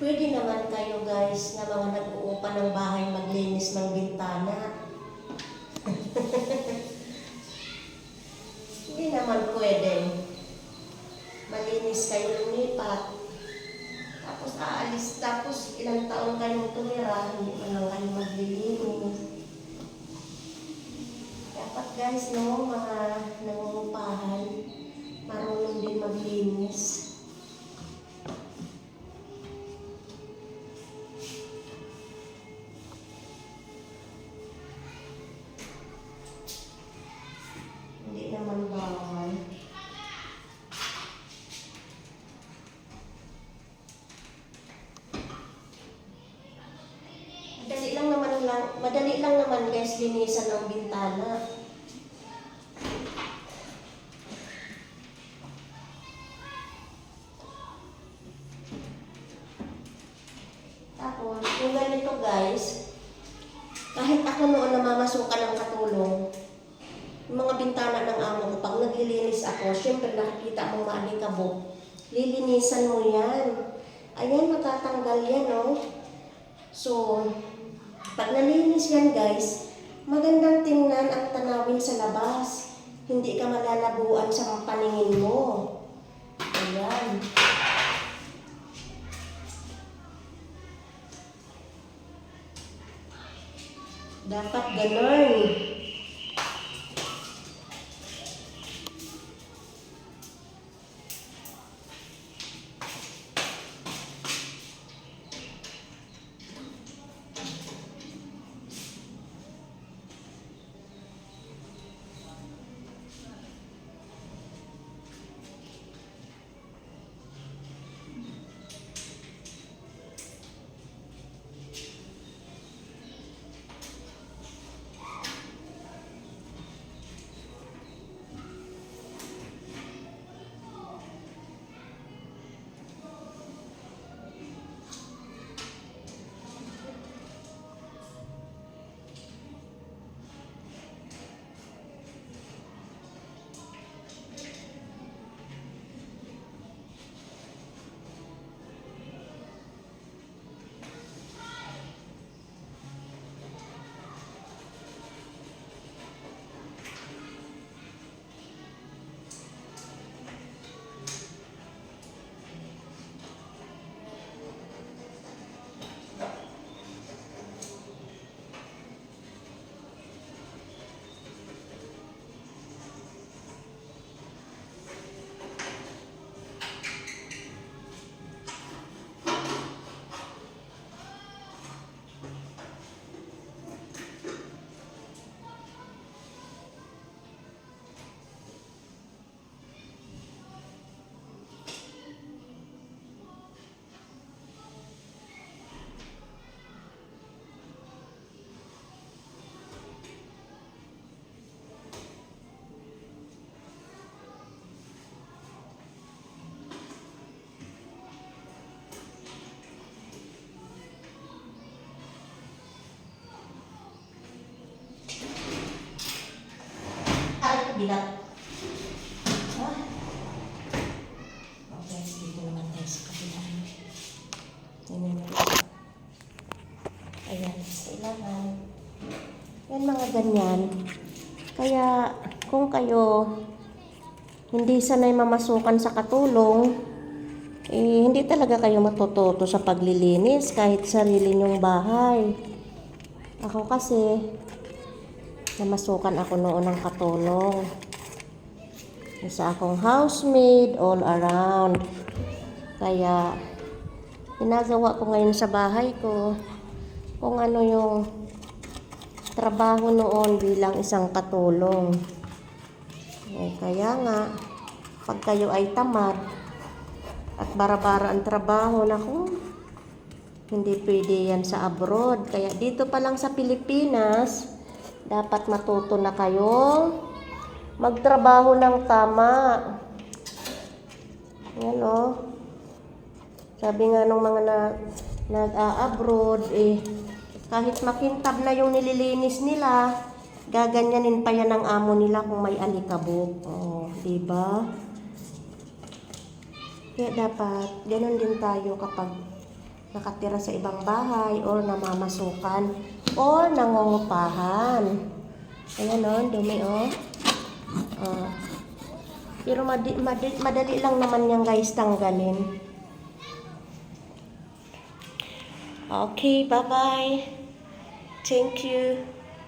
Pwede naman kayo guys na mga nag-uupa ng bahay maglinis ng bintana. Hindi naman pwede. Malinis kayo lumipat. Tapos aalis, tapos ilang taon kayong tumira, hindi man lang kayo maglilinis. Dapat guys, no, mga nangungupahan, marunong din maglinis. Hindi naman bawal. Madali lang naman guys linisan ng bintana. Tapos, yung ganito guys, kahit ako noon namamasukan ng katulong, yung mga bintana ng amo ko, pag naglilinis ako, syempre nakikita mo maalikabok, lilinisan mo yan. Ayan, matatanggal yan, no? So, pag nalinis yan guys, magandang tingnan ang tanawin sa labas. Hindi ka malalabuan sa paningin mo. Ayan. Dapat ganun. Bilat. Okay, dito naman tayo sa kabila. Tingnan nyo. Ayan, kailangan. Yan mga ganyan. Kaya, kung kayo hindi sanay mamasukan sa katulong, hindi talaga kayo matututo sa paglilinis kahit sarili nyong bahay. Ako kasi, namasukan ako noon ng katulong. Isa akong housemaid all around. Kaya, ginagawa ko ngayon sa bahay ko kung ano yung trabaho noon bilang isang katulong. Kaya nga, pag kayo ay tamad at bara-bara ang trabaho, naku, hindi pwede yan sa abroad. Kaya dito pa lang sa Pilipinas, dapat matuto na kayo magtrabaho ng tama. Yan o. Sabi nga nung mga nag-a-abroad, kahit makintab na yung nililinis nila, gaganyanin pa yan ng amo nila kung may alikabok. Oh, diba? Kaya dapat, ganun din tayo kapag nakatira sa ibang bahay or namamasukan or nangungupahan. Ayan o, dumi o. Pero madali lang naman yan guys tanggalin. Okay, bye-bye. Thank you.